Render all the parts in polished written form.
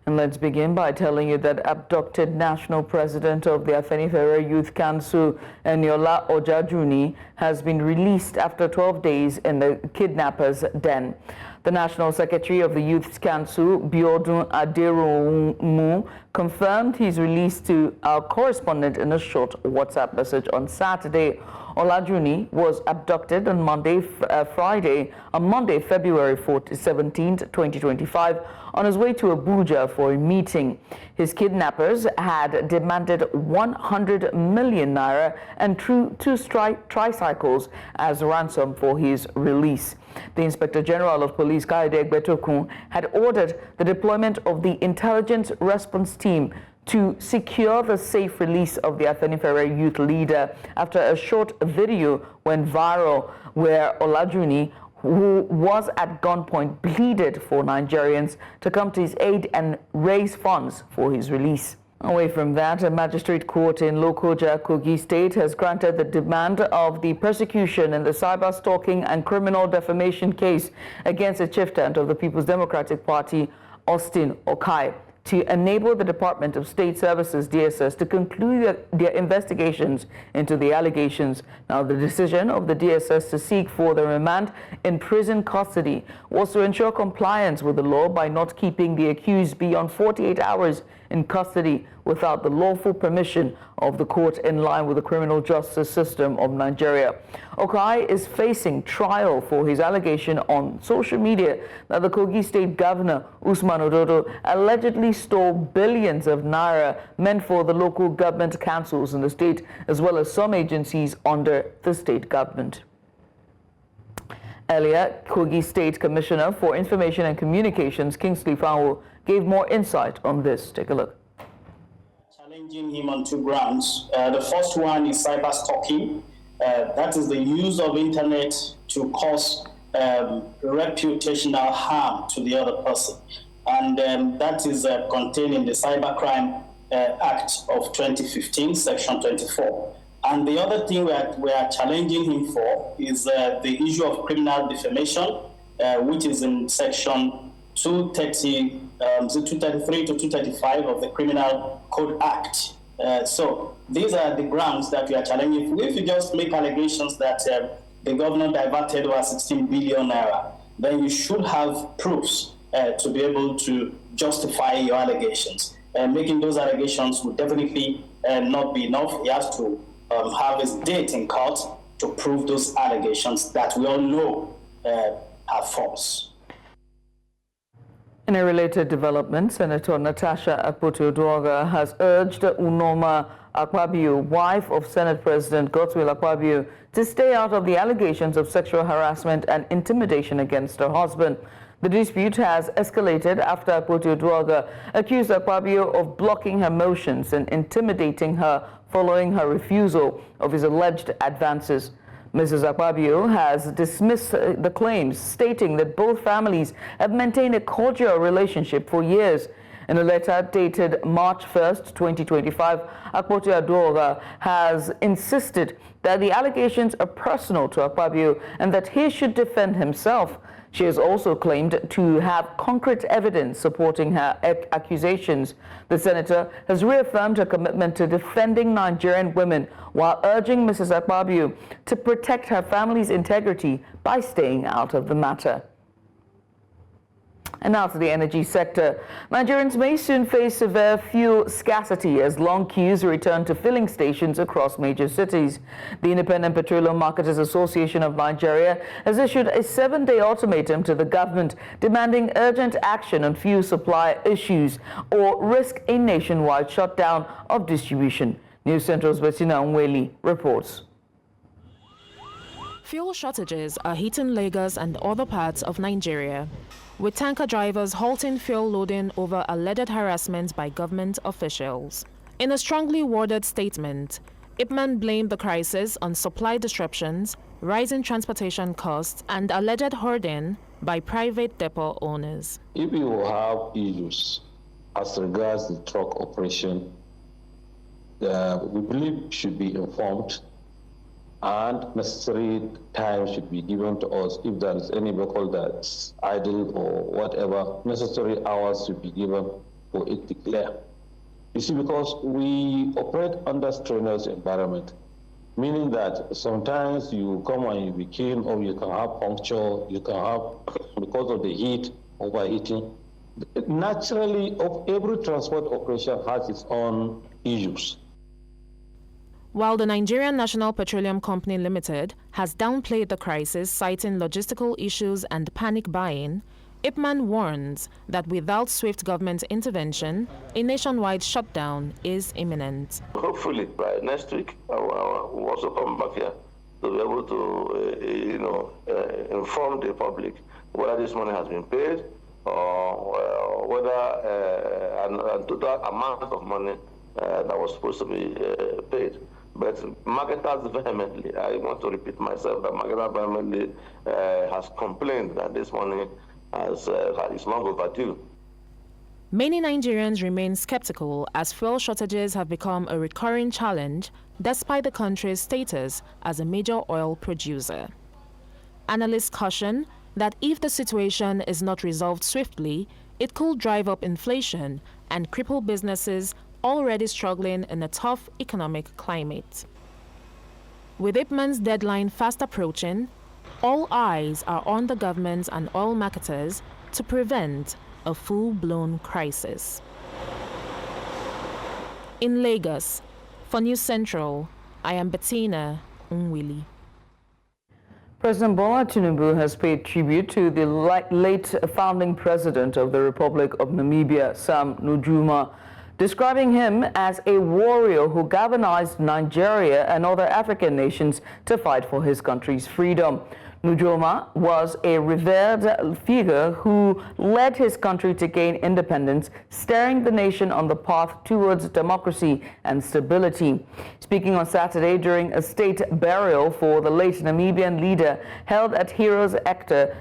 And let's begin by telling you that abducted national president of the Afenifere Youth Council, Eniola Ojajuni, has been released after 12 days in the kidnappers' den. The National Secretary of the Youth Council, Biodun Aderomu, confirmed his release to our correspondent in a short WhatsApp message on Saturday. Olajuni was abducted on Monday, February 17, 2025, on his way to Abuja for a meeting. His kidnappers had demanded 100 million naira and two tricycles as ransom for his release. The Inspector General of Police, Kaide Gbetokun, had ordered the deployment of the Intelligence Response Team to secure the safe release of the Afenifere youth leader after a short video went viral where Olajuni, who was at gunpoint, pleaded for Nigerians to come to his aid and raise funds for his release. Away from that, a magistrate court in Lokoja, Kogi State has granted the demand of the prosecution in the cyber stalking and criminal defamation case against the chieftain of the People's Democratic Party, Austin Okai, to enable the Department of State Services, DSS, to conclude their investigations into the allegations. Now, the decision of the DSS to seek for the remand in prison custody was to ensure compliance with the law by not keeping the accused beyond 48 hours in custody without the lawful permission of the court, in line with the criminal justice system of Nigeria. Okai is facing trial for his allegation on social media that the Kogi State Governor, Usman Ododo, allegedly stole billions of naira meant for the local government councils in the state, as well as some agencies under the state government. Earlier, Kogi State Commissioner for Information and Communications, Kingsley Fanwo, gave more insight on this. Take a look. Challenging him on two grounds. The first one is cyber stalking. That is the use of internet to cause reputational harm to the other person. And that is contained in the Cybercrime Act of 2015, Section 24. And the other thing we are challenging him for is the issue of criminal defamation, which is in Section 233 to 235 of the Criminal Code Act. So these are the grounds that we are challenging. If you just make allegations that the governor diverted over 16 billion naira, then you should have proofs to be able to justify your allegations. Making those allegations would definitely not be enough. He has to have his date in court to prove those allegations that we all know are false. In a related development, Senator Natasha Akpoti-Oduoga has urged Nujoma Akpabio, wife of Senate President Godswill Akpabio, to stay out of the allegations of sexual harassment and intimidation against her husband. The dispute has escalated after Akpoti-Oduoga accused Akpabio of blocking her motions and intimidating her following her refusal of his alleged advances. Mrs. Akpabio has dismissed the claims, stating that both families have maintained a cordial relationship for years. In a letter dated March 1st, 2025, Akpoti-Oduoga has insisted that the allegations are personal to Akpabio and that he should defend himself. She has also claimed to have concrete evidence supporting her accusations. The senator has reaffirmed her commitment to defending Nigerian women while urging Mrs. Akpabio to protect her family's integrity by staying out of the matter. And now to the energy sector. Nigerians may soon face severe fuel scarcity as long queues return to filling stations across major cities. The Independent Petroleum Marketers Association of Nigeria has issued a 7-day ultimatum to the government demanding urgent action on fuel supply issues or risk a nationwide shutdown of distribution. News Central's Bettina Nweli reports. Fuel shortages are hitting Lagos and other parts of Nigeria, with tanker drivers halting fuel loading over alleged harassment by government officials. In a strongly worded statement, IPMAN blamed the crisis on supply disruptions, rising transportation costs, and alleged hoarding by private depot owners. If you have issues as regards the truck operation, we believe should be informed, and necessary time should be given to us. If there is any vehicle that's idle or whatever, necessary hours should be given for it to clear. You see, because we operate under strenuous environment, meaning that sometimes you come and you be keen, or you can have puncture, you can have, because of the heat, overheating. Naturally, every transport operation has its own issues. While the Nigerian National Petroleum Company Limited has downplayed the crisis, citing logistical issues and panic buying, Ipman warns that without swift government intervention, a nationwide shutdown is imminent. Hopefully, by next week, I will also come back here to be able to, inform the public whether this money has been paid or whether and total amount of money that was supposed to be paid. But marketers vehemently, I want to repeat myself, that marketers vehemently has complained that this money is long overdue. Many Nigerians remain skeptical as fuel shortages have become a recurring challenge despite the country's status as a major oil producer. Analysts caution that if the situation is not resolved swiftly, it could drive up inflation and cripple businesses already struggling in a tough economic climate. With Ipman's deadline fast approaching, all eyes are on the government and oil marketers to prevent a full-blown crisis. In Lagos, for News Central, I am Bettina Unwili. President Bola Tinubu has paid tribute to the late founding president of the Republic of Namibia, Sam Nujoma, describing him as a warrior who galvanized Nigeria and other African nations to fight for his country's freedom. Nujoma was a revered figure who led his country to gain independence, steering the nation on the path towards democracy and stability. Speaking on Saturday during a state burial for the late Namibian leader held at Heroes Acre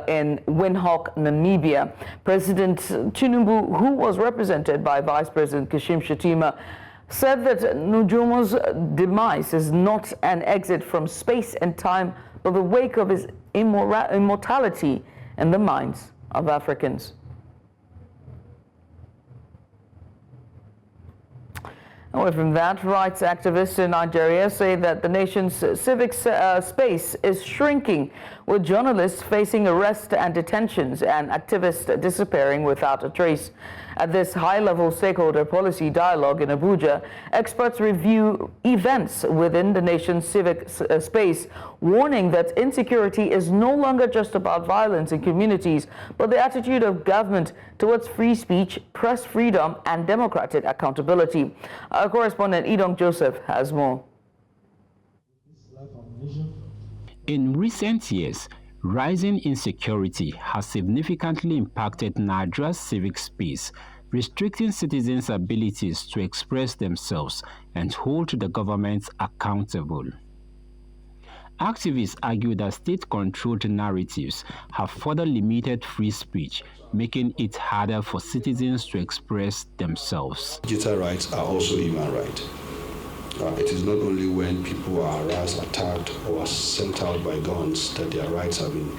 in Windhoek, Namibia, President Tinubu, who was represented by Vice President Kashim Shettima, said that Nujoma's demise is not an exit from space and time, but the wake of his immortality in the minds of Africans. Away from that, rights activists in Nigeria say that the nation's civic space is shrinking, with journalists facing arrest and detentions and activists disappearing without a trace. At this high-level stakeholder policy dialogue in Abuja, experts review events within the nation's civic space, warning that insecurity is no longer just about violence in communities, but the attitude of government towards free speech, press freedom, and democratic accountability. Our correspondent Edong Joseph has more. In recent years, rising insecurity has significantly impacted Nigeria's civic space, restricting citizens' abilities to express themselves and hold the government accountable. Activists argue that state-controlled narratives have further limited free speech, making it harder for citizens to express themselves. Digital rights are also human rights. It is not only when people are harassed, attacked, or sent out by guns that their rights have been,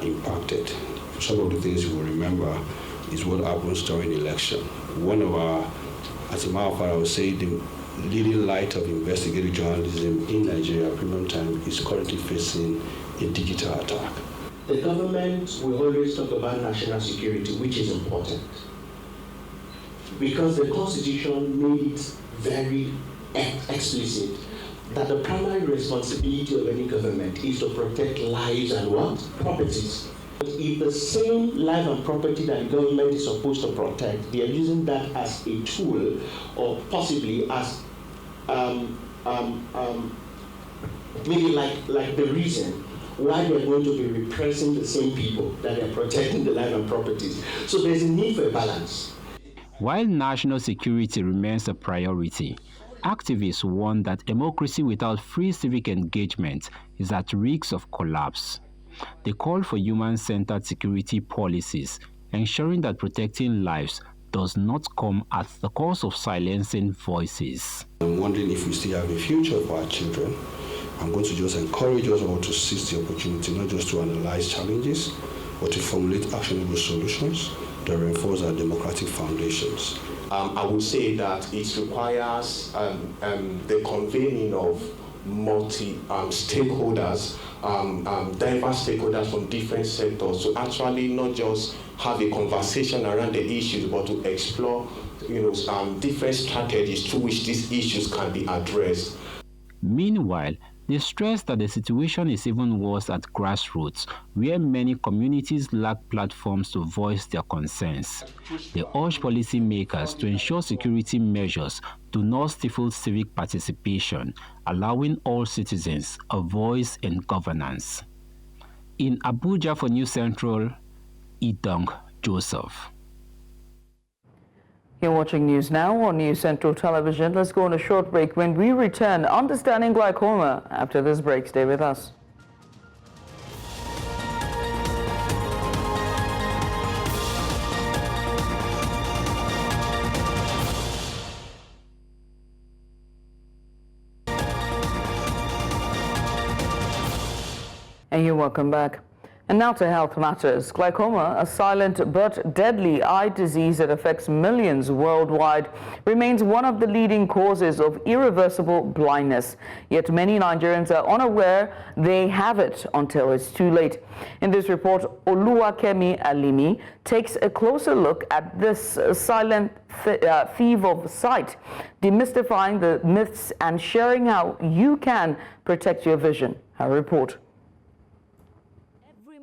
impacted. Some of the things you will remember is what happens during election. One of our, as a matter of fact, I would say the leading light of investigative journalism in Nigeria, Premium Time, is currently facing a digital attack. The government will always talk about national security, which is important, because the Constitution made it very explicit that the primary responsibility of any government is to protect lives and what? Properties. If the same life and property that the government is supposed to protect, they are using that as a tool, or possibly as maybe like the reason why they are going to be repressing the same people that are protecting the life and properties. So there's a need for a balance. While national security remains a priority, activists warn that democracy without free civic engagement is at risk of collapse. They call for human-centered security policies, ensuring that protecting lives does not come at the cost of silencing voices. I'm wondering if we still have a future for our children. I'm going to just encourage us all to seize the opportunity, not just to analyze challenges, but to formulate actionable solutions that reinforce our democratic foundations. I would say that it requires the convening of multi-stakeholders, diverse stakeholders from different sectors to actually not just have a conversation around the issues, but to explore different strategies through which these issues can be addressed. Meanwhile, they stress that the situation is even worse at grassroots, where many communities lack platforms to voice their concerns. They urge policymakers to ensure security measures do not stifle civic participation, allowing all citizens a voice in governance. In Abuja for News Central, Idong Joseph. You're watching News Now on News Central Television. Let's go on a short break. When we return, understanding glaucoma. After this break, stay with us. And you're welcome back. And now to health matters. Glaucoma, a silent but deadly eye disease that affects millions worldwide, remains one of the leading causes of irreversible blindness. Yet many Nigerians are unaware they have it until it's too late. In this report, Oluwakemi Alimi takes a closer look at this silent thief of sight, demystifying the myths and sharing how you can protect your vision. Her report.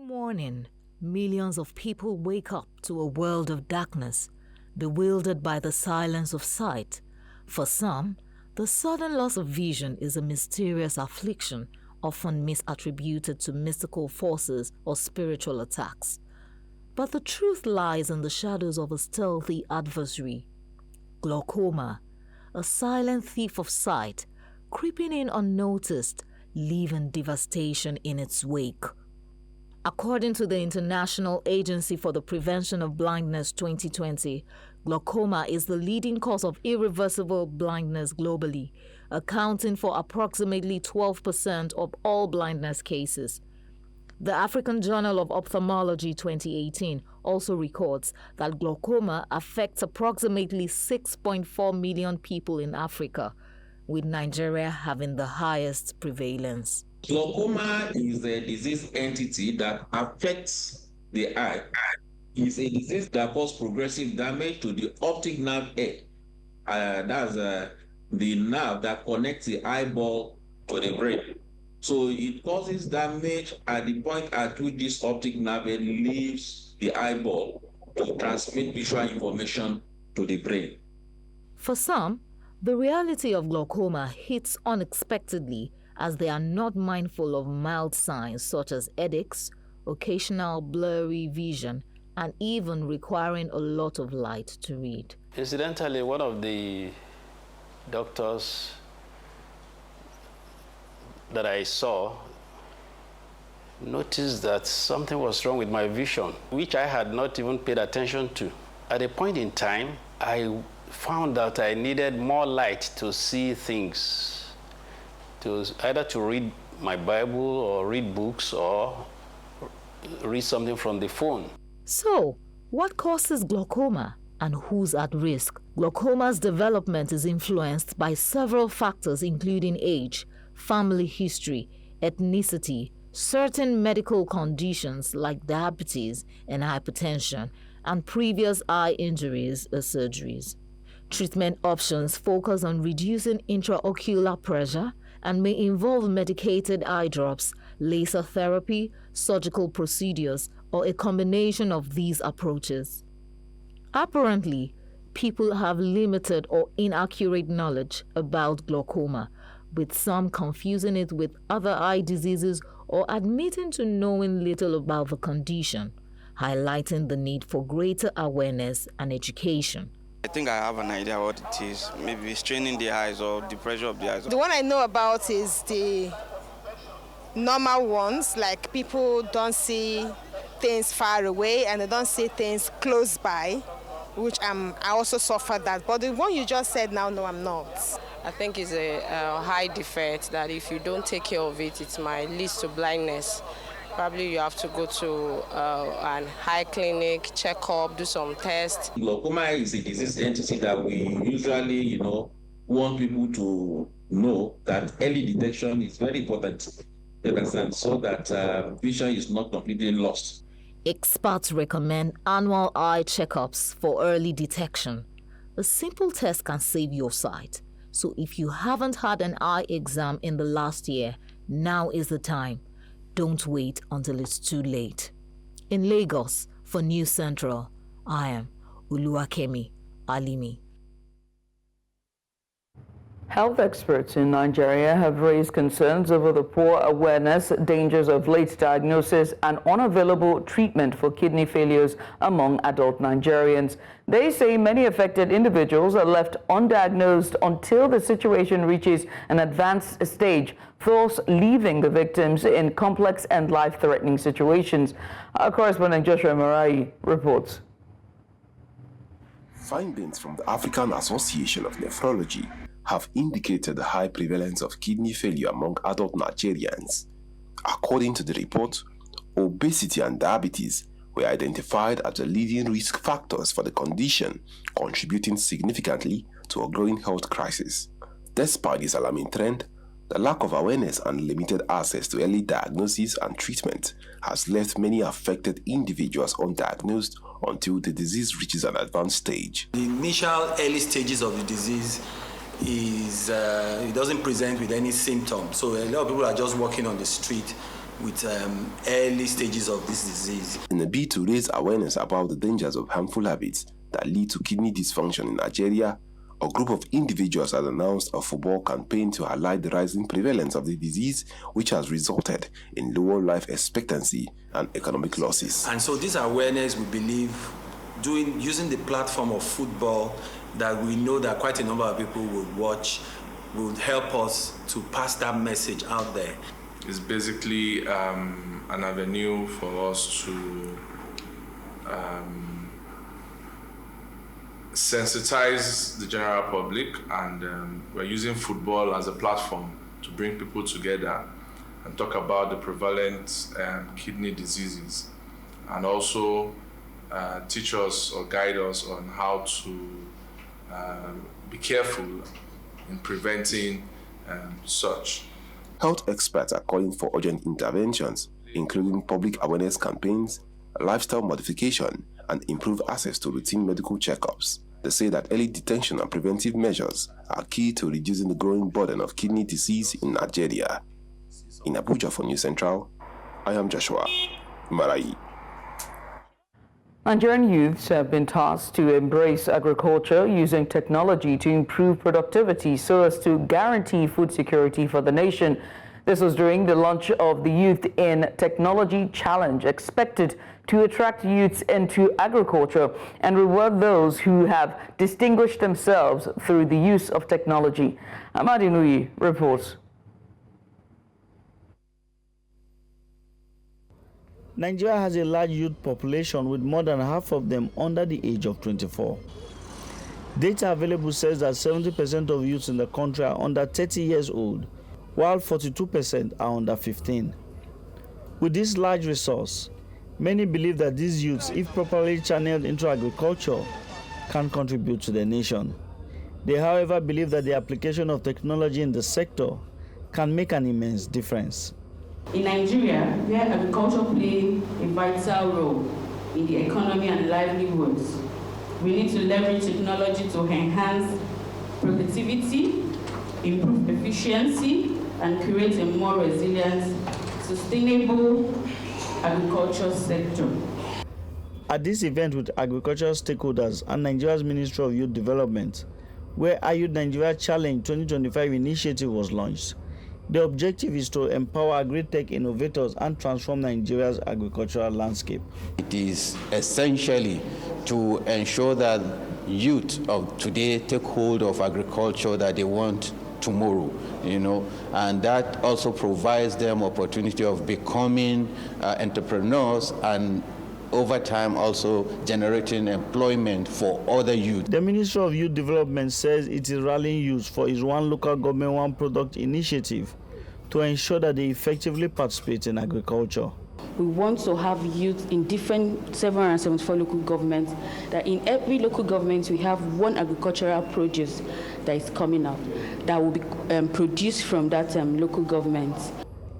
Morning, millions of people wake up to a world of darkness, bewildered by the silence of sight. For some, the sudden loss of vision is a mysterious affliction, often misattributed to mystical forces or spiritual attacks. But the truth lies in the shadows of a stealthy adversary. Glaucoma, a silent thief of sight, creeping in unnoticed, leaving devastation in its wake. According to the International Agency for the Prevention of Blindness 2020, glaucoma is the leading cause of irreversible blindness globally, accounting for approximately 12% of all blindness cases. The African Journal of Ophthalmology 2018 also records that glaucoma affects approximately 6.4 million people in Africa, with Nigeria having the highest prevalence. Glaucoma is a disease entity that affects the eye. It's a disease that causes progressive damage to the optic nerve head. That's the nerve that connects the eyeball to the brain. So it causes damage at the point at which this optic nerve head leaves the eyeball to transmit visual information to the brain. For some, the reality of glaucoma hits unexpectedly, as they are not mindful of mild signs such as headaches, occasional blurry vision, and even requiring a lot of light to read. Incidentally, one of the doctors that I saw noticed that something was wrong with my vision, which I had not even paid attention to. At a point in time, I found that I needed more light to see things, either to read my Bible or read books or read something from the phone. So, what causes glaucoma and who's at risk? Glaucoma's development is influenced by several factors including age, family history, ethnicity, certain medical conditions like diabetes and hypertension, and previous eye injuries or surgeries. Treatment options focus on reducing intraocular pressure and may involve medicated eye drops, laser therapy, surgical procedures, or a combination of these approaches. Apparently, people have limited or inaccurate knowledge about glaucoma, with some confusing it with other eye diseases or admitting to knowing little about the condition, highlighting the need for greater awareness and education. I think I have an idea what it is. Maybe straining the eyes or the pressure of the eyes. The one I know about is the normal ones, like people don't see things far away and they don't see things close by, which I also suffer that. But the one you just said now, no, I'm not. I think it's a high defect that if you don't take care of it, it might lead to blindness. Probably you have to go to an eye clinic, check up, do some tests. Glaucoma is a disease entity that we usually, want people to know that early detection is very important, so that vision is not completely lost. Experts recommend annual eye checkups for early detection. A simple test can save your sight. So if you haven't had an eye exam in the last year, now is the time. Don't wait until it's too late. In Lagos, for News Central, I am Uluwakemi Alimi. Health experts in Nigeria have raised concerns over the poor awareness, dangers of late diagnosis, and unavailable treatment for kidney failures among adult Nigerians. They say many affected individuals are left undiagnosed until the situation reaches an advanced stage, thus leaving the victims in complex and life-threatening situations. Our correspondent Joshua Marai reports. Findings from the African Association of Nephrology have indicated the high prevalence of kidney failure among adult Nigerians. According to the report, obesity and diabetes were identified as the leading risk factors for the condition, contributing significantly to a growing health crisis. Despite this alarming trend, the lack of awareness and limited access to early diagnosis and treatment has left many affected individuals undiagnosed until the disease reaches an advanced stage. The initial early stages of the disease is it doesn't present with any symptoms. So a lot of people are just walking on the street with early stages of this disease. In a bid to raise awareness about the dangers of harmful habits that lead to kidney dysfunction in Nigeria, a group of individuals has announced a football campaign to highlight the rising prevalence of the disease, which has resulted in lower life expectancy and economic losses. And so this awareness, we believe, using the platform of football that we know that quite a number of people would watch, would help us to pass that message out there. It's basically an avenue for us to sensitize the general public, and we're using football as a platform to bring people together and talk about the prevalent kidney diseases, and also teach us or guide us on how to be careful in preventing such. Health experts are calling for urgent interventions, including public awareness campaigns, lifestyle modification, and improved access to routine medical checkups. They say that early detection and preventive measures are key to reducing the growing burden of kidney disease in Nigeria. In Abuja for News Central, I am Joshua Marai. Nigerian youths have been tasked to embrace agriculture using technology to improve productivity so as to guarantee food security for the nation. This was during the launch of the Youth in Technology Challenge, expected to attract youths into agriculture and reward those who have distinguished themselves through the use of technology. Amadi Nui reports. Nigeria has a large youth population, with more than half of them under the age of 24. Data available says that 70% of youths in the country are under 30 years old, while 42% are under 15. With this large resource, many believe that these youths, if properly channeled into agriculture, can contribute to the nation. They, however, believe that the application of technology in the sector can make an immense difference. In Nigeria, where agriculture plays a vital role in the economy and livelihoods, we need to leverage technology to enhance productivity, improve efficiency, and create a more resilient, sustainable agriculture sector. At this event with agricultural stakeholders and Nigeria's Ministry of Youth Development, where Youth Nigeria Challenge 2025 initiative was launched, the objective is to empower agri-tech innovators and transform Nigeria's agricultural landscape. It is essentially to ensure that youth of today take hold of agriculture that they want tomorrow, and that also provides them opportunity of becoming entrepreneurs, and over time also generating employment for other youth. The Ministry of Youth Development says it is rallying youth for its One Local Government, One Product initiative to ensure that they effectively participate in agriculture. we want to have youth in different 774 local governments, that in every local government we have one agricultural produce that is coming out, that will be produced from that local government.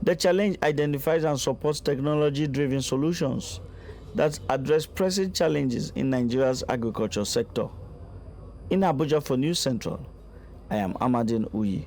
The challenge identifies and supports technology-driven solutions that address pressing challenges in Nigeria's agriculture sector. In Abuja for News Central, I am Amadine Uyi.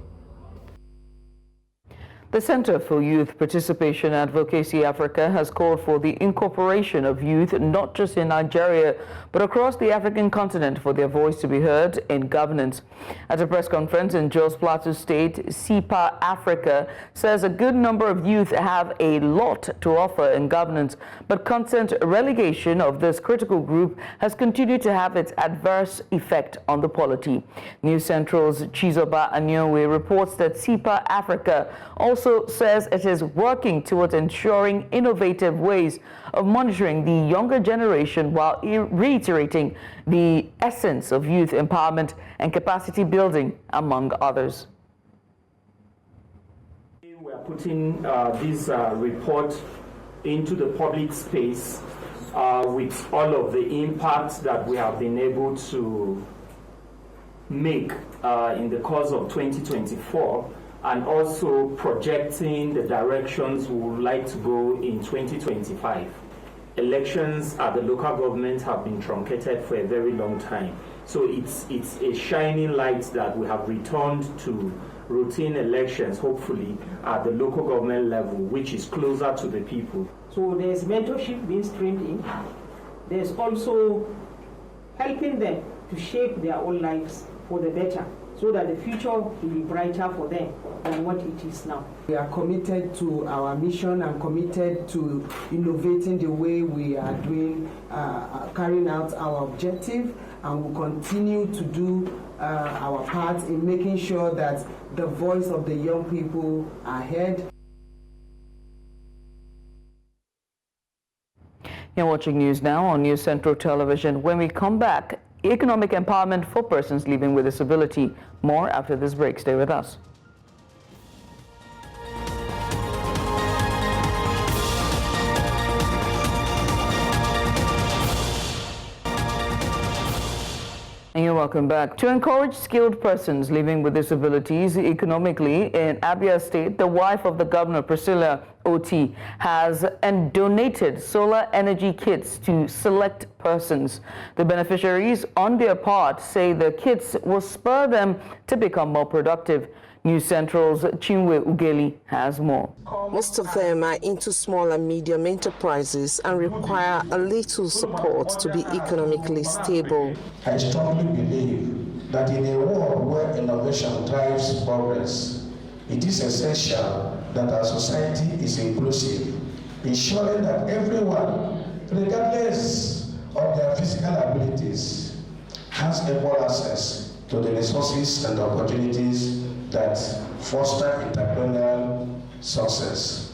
The Center for Youth Participation Advocacy Africa has called for the incorporation of youth not just in Nigeria but across the African continent for their voice to be heard in governance. At a press conference in Jos Plateau State, CIPA Africa says a good number of youth have a lot to offer in governance, but constant relegation of this critical group has continued to have its adverse effect on the polity. News Central's Chizoba Anyowe reports that CIPA Africa also says it is working towards ensuring innovative ways of monitoring the younger generation while reiterating the essence of youth empowerment and capacity building, among others. We are putting this report into the public space with all of the impacts that we have been able to make in the course of 2024, and also projecting the directions we would like to go in 2025. Elections at the local government have been truncated for a very long time. So it's a shining light that we have returned to routine elections, hopefully, at the local government level, which is closer to the people. So there's mentorship being streamed in. There's also helping them to shape their own lives for the better, so that the future will be brighter for them than what it is now. We are committed to our mission and committed to innovating the way we are doing, carrying out our objective, and we'll continue to do our part in making sure that the voice of the young people are heard. You're watching news now on News Central Television. When we come back, economic empowerment for persons living with disability. More after this break. Stay with us. And you're welcome back. To encourage skilled persons living with disabilities economically in Abia State, the wife of the governor, Priscilla Oti, has donated solar energy kits to select persons. The beneficiaries, on their part, say the kits will spur them to become more productive. News Central's Chinwe Ugeli has more. Most of them are into small and medium enterprises and require a little support to be economically stable. I strongly believe that in a world where innovation drives progress, it is essential that our society is inclusive, ensuring that everyone, regardless of their physical abilities, has equal access to the resources and opportunities that foster entrepreneurial success.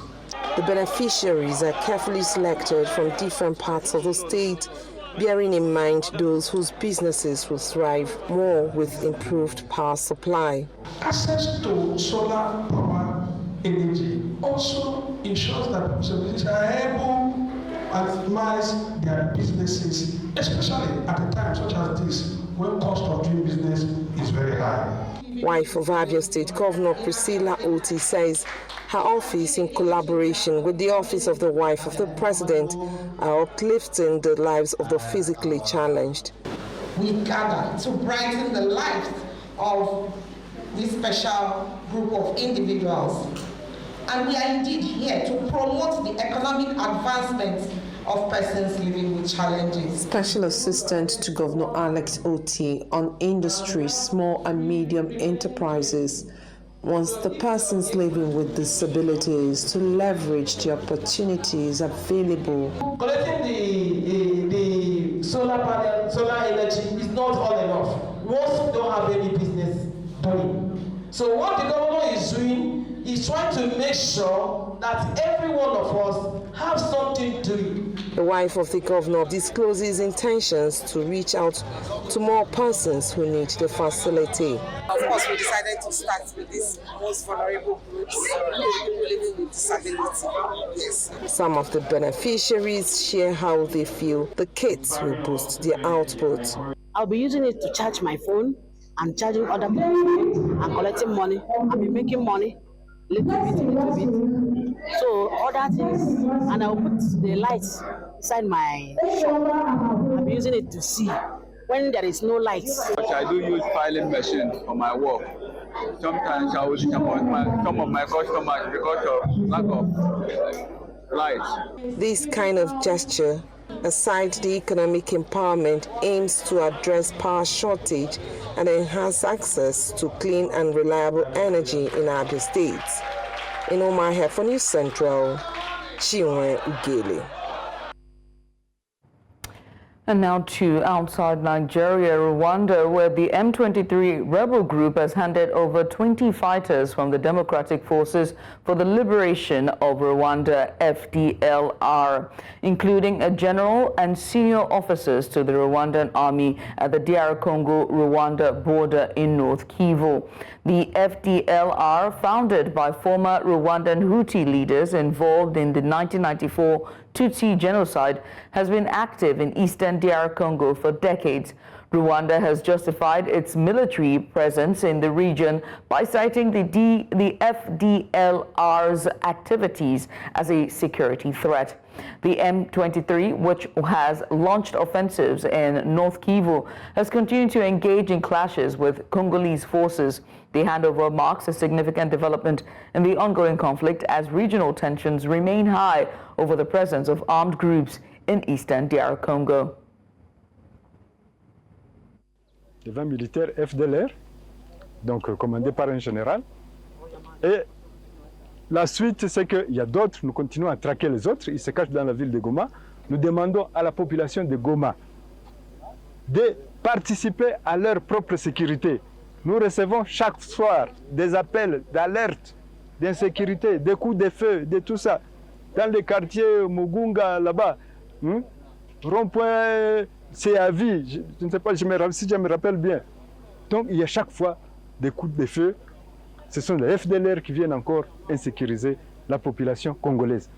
The beneficiaries are carefully selected from different parts of the state, bearing in mind those whose businesses will thrive more with improved power supply. Access to solar power energy also ensures that businesses are able to optimize their businesses, especially at a time such as this, when cost of doing business is very high. Wife of Abia State Governor Priscilla Oti says her office, in collaboration with the Office of the Wife of the President, are uplifting the lives of the physically challenged. We gather to brighten the lives of this special group of individuals. And we are indeed here to promote the economic advancement of persons living with challenges. Special Assistant to Governor Alex Oti on industry, small and medium enterprises wants the persons living with disabilities to leverage the opportunities available. Collecting the solar panel, solar energy is not all enough. Most don't have any business doing. So what the governor is doing is trying to make sure that every one of us have something doing. The wife of the governor discloses intentions to reach out to more persons who need the facility. Of course, we decided to start with these most vulnerable groups, people living with disability. Yes. Some of the beneficiaries share how they feel the kits will boost their output. I'll be using it to charge my phone and charging other people's phones and collecting money. I'll be making money little bit. So other things, and I'll put the lights inside my shop. I'll be using it to see when there is no lights. I do use filing machine for my work. Sometimes I will disappoint some of my customers because of lack of lights. This kind of gesture, aside the economic empowerment, aims to address power shortage and enhance access to clean and reliable energy in Abia State. In Omaha for News Central, Chinwe Ugele. And now to outside Nigeria, Rwanda, where the M23 rebel group has handed over 20 fighters from the Democratic Forces for the Liberation of Rwanda, FDLR, including a general and senior officers to the Rwandan army at the DR Congo-Rwanda border in North Kivu. The FDLR, founded by former Rwandan Hutu leaders involved in the 1994 Tutsi genocide, has been active in eastern DR Congo for decades. Rwanda has justified its military presence in the region by citing the FDLR's activities as a security threat. The M23, which has launched offensives in North Kivu, has continued to engage in clashes with Congolese forces. The handover marks a significant development in the ongoing conflict as regional tensions remain high over the presence of armed groups in eastern DR Congo. Les 20 militaires FDLR, donc commandés par un général. Et la suite, c'est qu'il y a d'autres, nous continuons à traquer les autres, ils se cachent dans la ville de Goma. Nous demandons à la population de Goma de participer à leur propre sécurité. Nous recevons chaque soir des appels d'alerte, d'insécurité, des coups de feu, de tout ça. Dans les quartiers Mugunga, là-bas, rond-point CAV, je ne sais pas si je me rappelle bien. Donc il y a chaque fois des coups de feu. Ce sont les FDLR qui viennent encore insécuriser la population congolaise.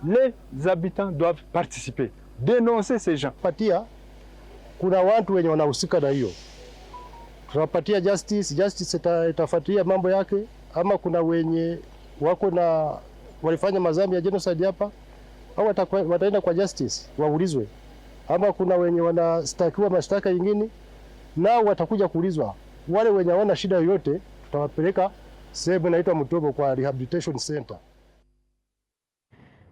Les habitants doivent participer, dénoncer ces gens. Patia, kuna watu wenye wanahusika na hiyo. Tunapatia justice itafuatilia mambo yake, ama kuna wenye wako na walifanya mazambi ya genocide hapa, au wataenda kwa justice waulizwe, ama kuna wenye wanastakiwa mashtaka yingine nao watakuja kuulizwa. Wale wenye hawana shida yoyote tutawapeleka sehemu inaitwa Mutobo kwa rehabilitation center.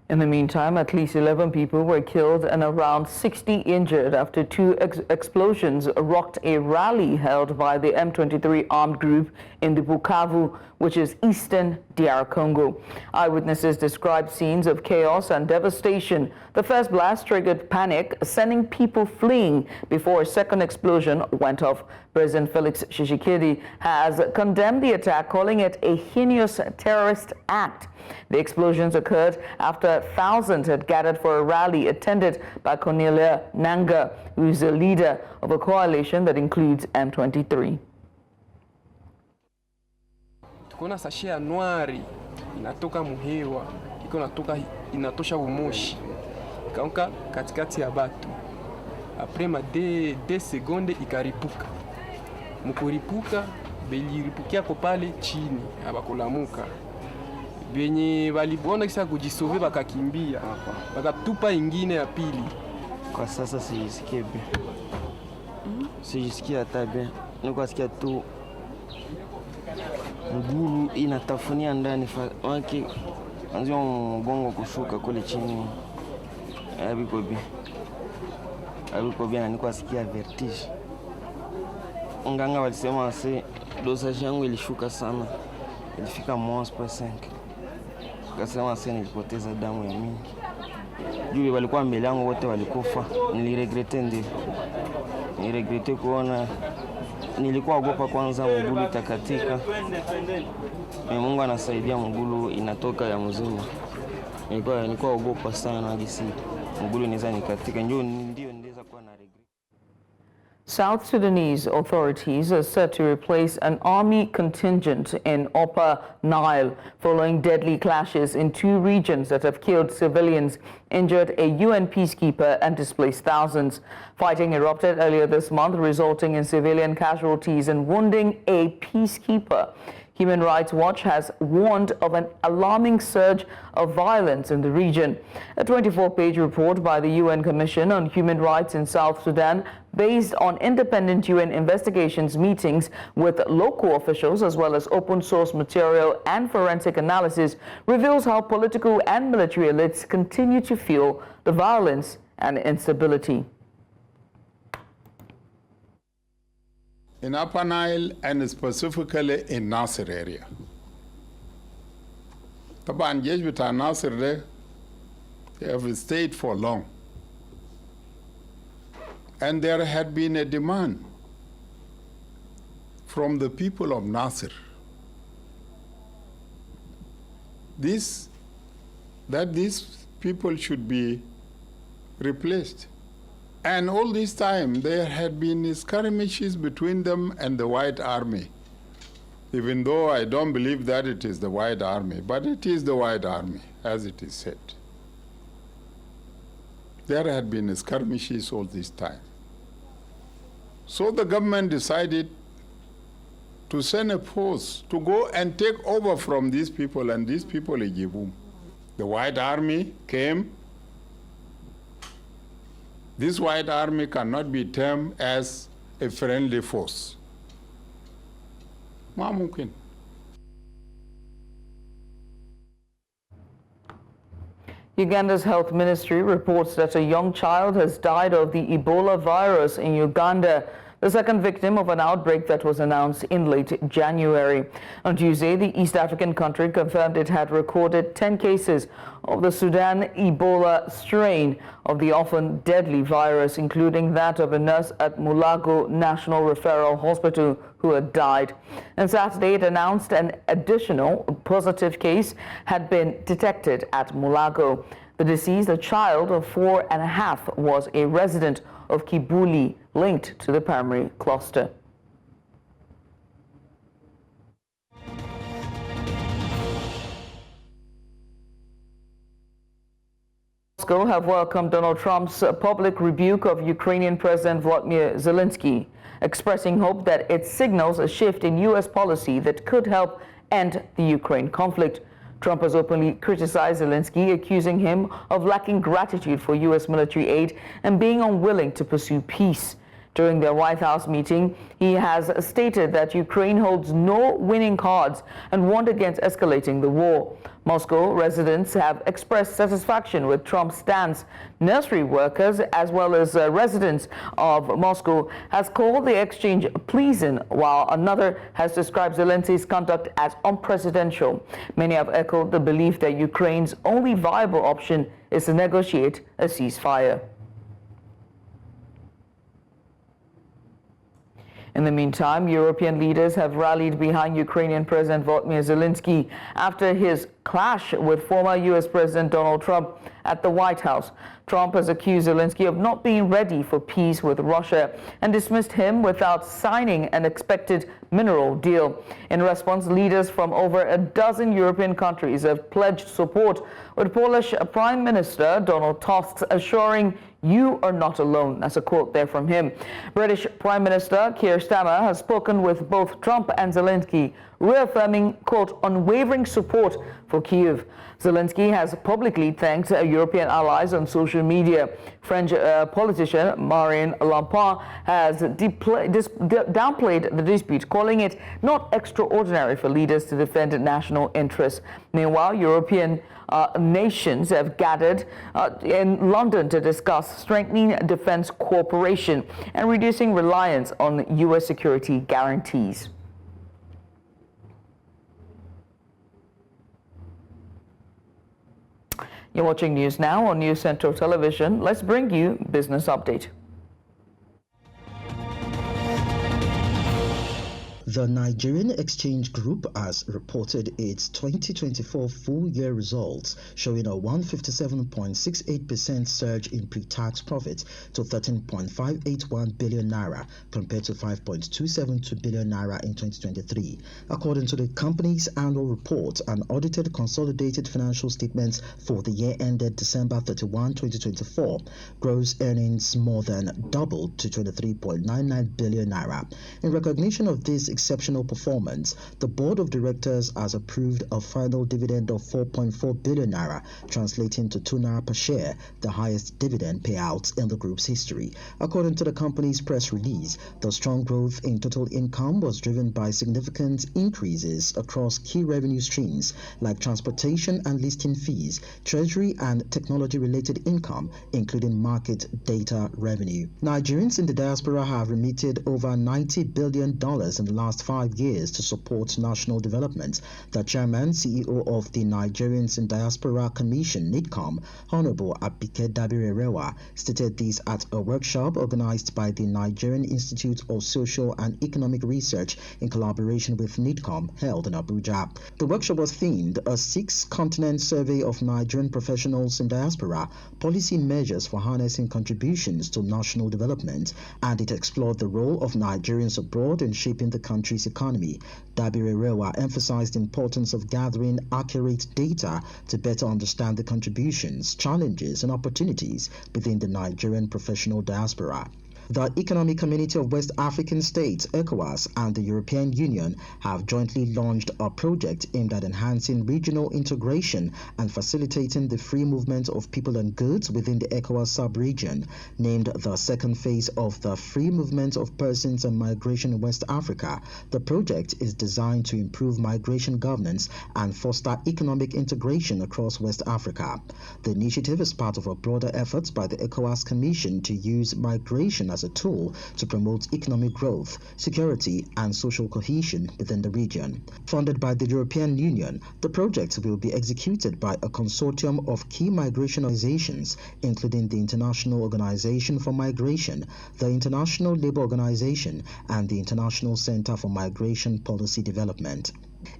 In the meantime, at least 11 people were killed and around 60 injured after two explosions rocked a rally held by the M23 armed group in the Bukavu, which is eastern DR Congo. Eyewitnesses described scenes of chaos and devastation. The first blast triggered panic, sending people fleeing before a second explosion went off. President Felix Tshisekedi has condemned the attack, calling it a heinous terrorist act. The explosions occurred after thousands had gathered for a rally attended by Cornelia Nanga, who is the leader of a coalition that includes M23. Kuna sashe ya noiri inatoka muhewa, inatosha umoshi. Ikaanguka katikati ya batu. Après ma 2 seconde ikaripuka. Mukuripuka beliripukia ko pale chini abakulamuka. Benye walibona kisa kujisove bakakimbia. Bakatupa ingine ya pili. Kwa sasa sijisikie bien. Sijisikia hata bien. Niko sikia tu mguru inatafunia ndani wake anzio mgongo kushuka kule chini. Abiko bien niko sikia vertige. Nganga walisema dosage yangu ilishuka sana. Ilifika -5. Kasema nilipoteza damu ya mingi. Juu walikuwa mbele yangu wote walikufa. Niliregrete kuona nilikuwa ogopa kwanza mgulu itakatika. Mungu anasaidia mgulu inatoka ya mzima. Nilikuwa ogopa sana hadi mguu inaweza nikatika, ndio ndeza kuwa na regret. South Sudanese authorities are set to replace an army contingent in Upper Nile following deadly clashes in two regions that have killed civilians, injured a UN peacekeeper, and displaced thousands. Fighting erupted earlier this month, resulting in civilian casualties and wounding a peacekeeper. Human Rights Watch has warned of an alarming surge of violence in the region. A 24-page report by the UN Commission on Human Rights in South Sudan, based on independent UN investigations, meetings with local officials, as well as open source material and forensic analysis, reveals how political and military elites continue to fuel the violence and instability. In Upper Nile and specifically in Nasser area. Taban jesh bita Nasser they have stayed for long. And there had been a demand from the people of Nasser that these people should be replaced. And all this time, there had been skirmishes between them and the White Army, even though I don't believe that it is the White Army, but it is the White Army, as it is said. There had been skirmishes all this time. So the government decided to send a force to go and take over from these people, and these people in Jibum. The White Army came. This White Army cannot be termed as a friendly force. Ma mumkin. Uganda's health ministry reports that a young child has died of the Ebola virus in Uganda, the second victim of an outbreak that was announced in late January. On Tuesday, the East African country confirmed it had recorded 10 cases of the Sudan Ebola strain of the often deadly virus, including that of a nurse at Mulago National Referral Hospital who had died. And Saturday, it announced an additional positive case had been detected at Mulago. The deceased, a child of 4.5, was a resident of Kibuli, linked to the primary cluster. Moscow have welcomed Donald Trump's public rebuke of Ukrainian President Volodymyr Zelensky, expressing hope that it signals a shift in U.S. policy that could help end the Ukraine conflict. Trump has openly criticized Zelensky, accusing him of lacking gratitude for U.S. military aid and being unwilling to pursue peace. During their White House meeting, he has stated that Ukraine holds no winning cards and warned against escalating the war. Moscow residents have expressed satisfaction with Trump's stance. Nursery workers, as well as residents of Moscow, has called the exchange pleasing, while another has described Zelensky's conduct as unprecedented. Many have echoed the belief that Ukraine's only viable option is to negotiate a ceasefire. In the meantime, European leaders have rallied behind Ukrainian President Volodymyr Zelensky after his clash with former U.S. President Donald Trump at the White House. Trump has accused Zelensky of not being ready for peace with Russia and dismissed him without signing an expected mineral deal. In response, leaders from over a dozen European countries have pledged support, with Polish Prime Minister Donald Tusk assuring, "You are not alone." That's a quote there from him. British Prime Minister Keir Starmer has spoken with both Trump and Zelensky, reaffirming, quote, unwavering support for Kyiv. Zelensky has publicly thanked European allies on social media. French politician Marine Le Pen has downplayed the dispute, calling it not extraordinary for leaders to defend national interests. Meanwhile, European nations have gathered in London to discuss strengthening defense cooperation and reducing reliance on U.S. security guarantees. You're watching News Now on News Central Television. Let's bring you Business Update. The Nigerian Exchange Group has reported its 2024 full-year results, showing a 157.68% surge in pre-tax profit to 13.581 billion naira compared to 5.272 billion naira in 2023. According to the company's annual report and audited consolidated financial statements for the year ended December 31, 2024, gross earnings more than doubled to 23.99 billion naira. In recognition of this exceptional performance, the board of directors has approved a final dividend of 4.4 billion naira, translating to 2 naira per share, the highest dividend payout in the group's history. According to the company's press release, the strong growth in total income was driven by significant increases across key revenue streams like transportation and listing fees, treasury and technology-related income, including market data revenue. Nigerians in the diaspora have remitted over $90 billion in the last 5 years to support national development. The chairman, CEO of the Nigerians in Diaspora Commission, NIDCOM, Honorable Abike Dabirerewa, stated this at a workshop organized by the Nigerian Institute of Social and Economic Research in collaboration with NIDCOM, held in Abuja. The workshop was themed a 6-continent survey of Nigerian professionals in diaspora, policy measures for harnessing contributions to national development, and it explored the role of Nigerians abroad in shaping the country's economy. Dabirerewa emphasized the importance of gathering accurate data to better understand the contributions, challenges, and opportunities within the Nigerian professional diaspora. The Economic Community of West African States, ECOWAS, and the European Union have jointly launched a project aimed at enhancing regional integration and facilitating the free movement of people and goods within the ECOWAS sub-region. Named the second phase of the Free Movement of Persons and Migration in West Africa, the project is designed to improve migration governance and foster economic integration across West Africa. The initiative is part of a broader effort by the ECOWAS Commission to use migration as a tool to promote economic growth, security, and social cohesion within the region. Funded by the European Union, the project will be executed by a consortium of key migration organizations, including the International Organization for Migration, the International Labour Organization, and the International Center for Migration Policy Development.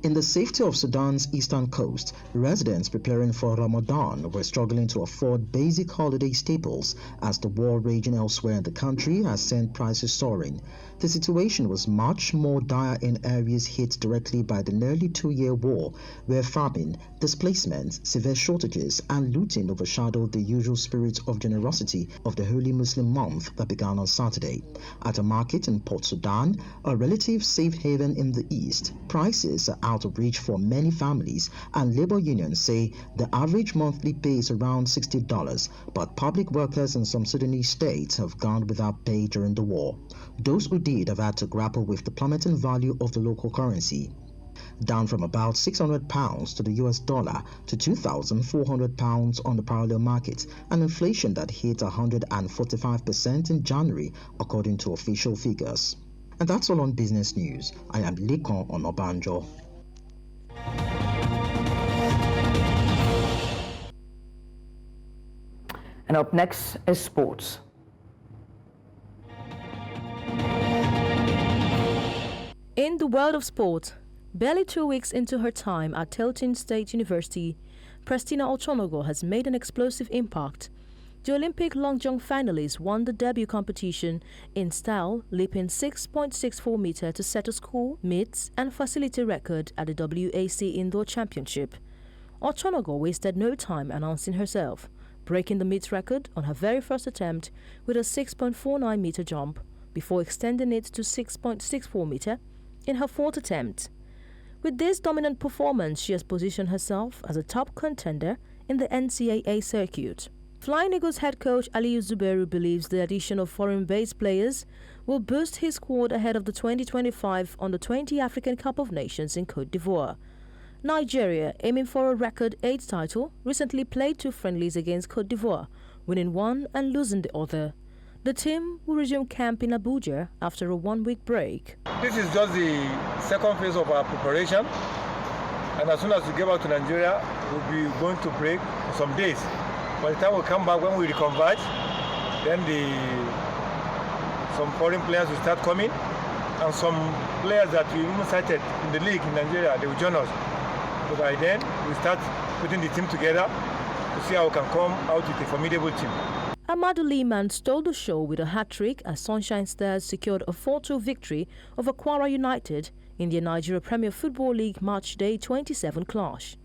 In the safety of Sudan's eastern coast, residents preparing for Ramadan were struggling to afford basic holiday staples as the war raging elsewhere in the country has sent prices soaring. The situation was much more dire in areas hit directly by the nearly 2-year war, where famine, displacement, severe shortages, and looting overshadowed the usual spirit of generosity of the holy Muslim month that began on Saturday. At a market in Port Sudan, a relative safe haven in the east, prices are out of reach for many families, and labor unions say the average monthly pay is around $60, but public workers in some Sudanese states have gone without pay during the war. Those who did have had to grapple with the plummeting value of the local currency, down from about £600 to the US dollar to £2,400 on the parallel market, an inflation that hit 145% in January, according to official figures. And that's all on business news. I am Lekon Onobanjo. And up next is sports. In the world of sport, barely 2 weeks into her time at Tilton State University, Prestina Ochonogo has made an explosive impact. The Olympic long jump finalist won the debut competition in style, leaping 6.64 meters to set a school, meets, and facility record at the WAC Indoor Championship. Ochonogo wasted no time announcing herself, breaking the meet record on her very first attempt with a 6.49 meter jump, before extending it to 6.64 meters in her fourth attempt. With this dominant performance, she has positioned herself as a top contender in the NCAA circuit. Flying Eagles head coach Aliyu Zubairu believes the addition of foreign-based players will boost his squad ahead of the 2025 Under-20 African Cup of Nations in Côte d'Ivoire. Nigeria, aiming for a record 8th title, recently played 2 friendlies against Côte d'Ivoire, winning one and losing the other. The team will resume camp in Abuja after a 1-week break. This is just the second phase of our preparation, and as soon as we get back to Nigeria, we'll be going to break for some days. By the time we come back, when we reconverge, then some foreign players will start coming, and some players that we even cited in the league in Nigeria, they will join us. So by then, we start putting the team together to see how we can come out with a formidable team. Amadou Liman stole the show with a hat-trick as Sunshine Stars secured a 4-2 victory over Kwara United in the Nigeria Premier Football League Match Day 27 clash.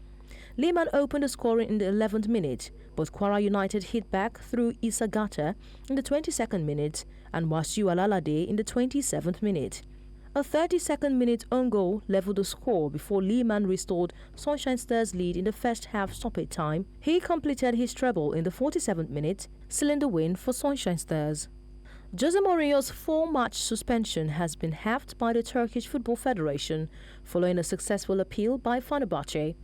Liman opened the scoring in the 11th minute, but Kwara United hit back through Issa Gata in the 22nd minute and Wasiu Alalade in the 27th minute. A 32nd minute own goal leveled the score before Liman restored Sunshine Stars' lead in the first half stoppage time. He completed his treble in the 47th minute, sealing the win for Sunshine Stars. Jose Mourinho's 4-match suspension has been halved by the Turkish Football Federation following a successful appeal by Fenerbahce.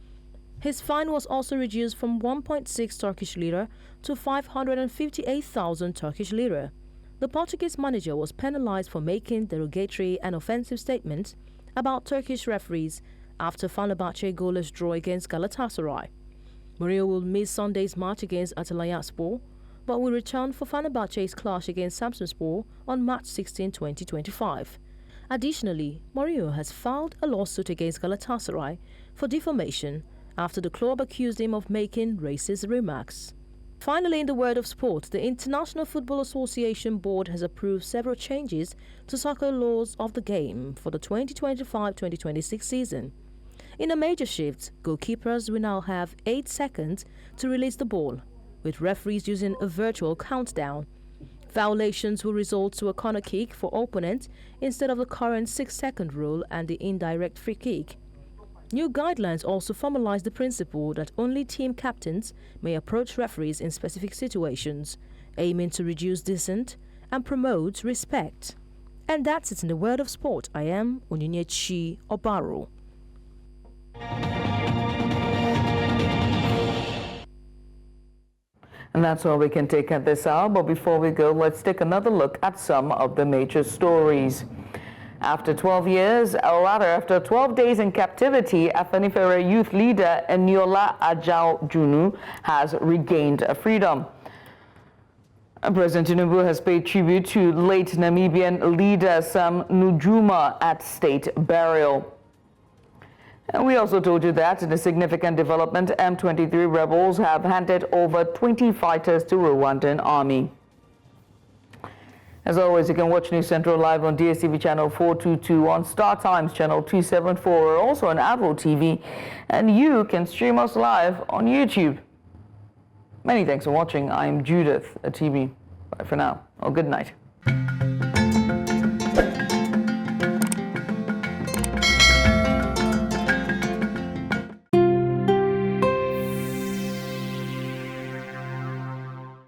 His fine was also reduced from 1.6 Turkish lira to 558,000 Turkish lira. The Portuguese manager was penalized for making derogatory and offensive statements about Turkish referees after Fenerbahce goalless draw against Galatasaray. Mourinho will miss Sunday's match against Antalyaspor, but will return for Fenerbahce's clash against Samsunspor on March 16, 2025. Additionally, Mourinho has filed a lawsuit against Galatasaray for defamation after the club accused him of making racist remarks. Finally, in the world of sport, the International Football Association Board has approved several changes to soccer laws of the game for the 2025-2026 season. In a major shift, goalkeepers will now have 8 seconds to release the ball, with referees using a virtual countdown. Violations will result to a corner kick for opponent instead of the current 6-second rule and the indirect free kick. New guidelines also formalize the principle that only team captains may approach referees in specific situations, aiming to reduce dissent and promote respect. And that's it in the world of sport. I am Onyinyechi Obaro. And that's all we can take at this hour. But before we go, let's take another look at some of the major stories. After 12 years, or rather after 12 days in captivity, Afenifere youth leader Eniola Ajao Junu has regained freedom. President Tinubu has paid tribute to late Namibian leader Sam Nujoma at state burial. And we also told you that in a significant development, M23 rebels have handed over 20 fighters to Rwandan army. As always, you can watch News Central live on DSTV channel 422, on Star Times channel 274, or also on Advo TV. And you can stream us live on YouTube. Many thanks for watching. I'm Judith at TV. Bye for now, or good night.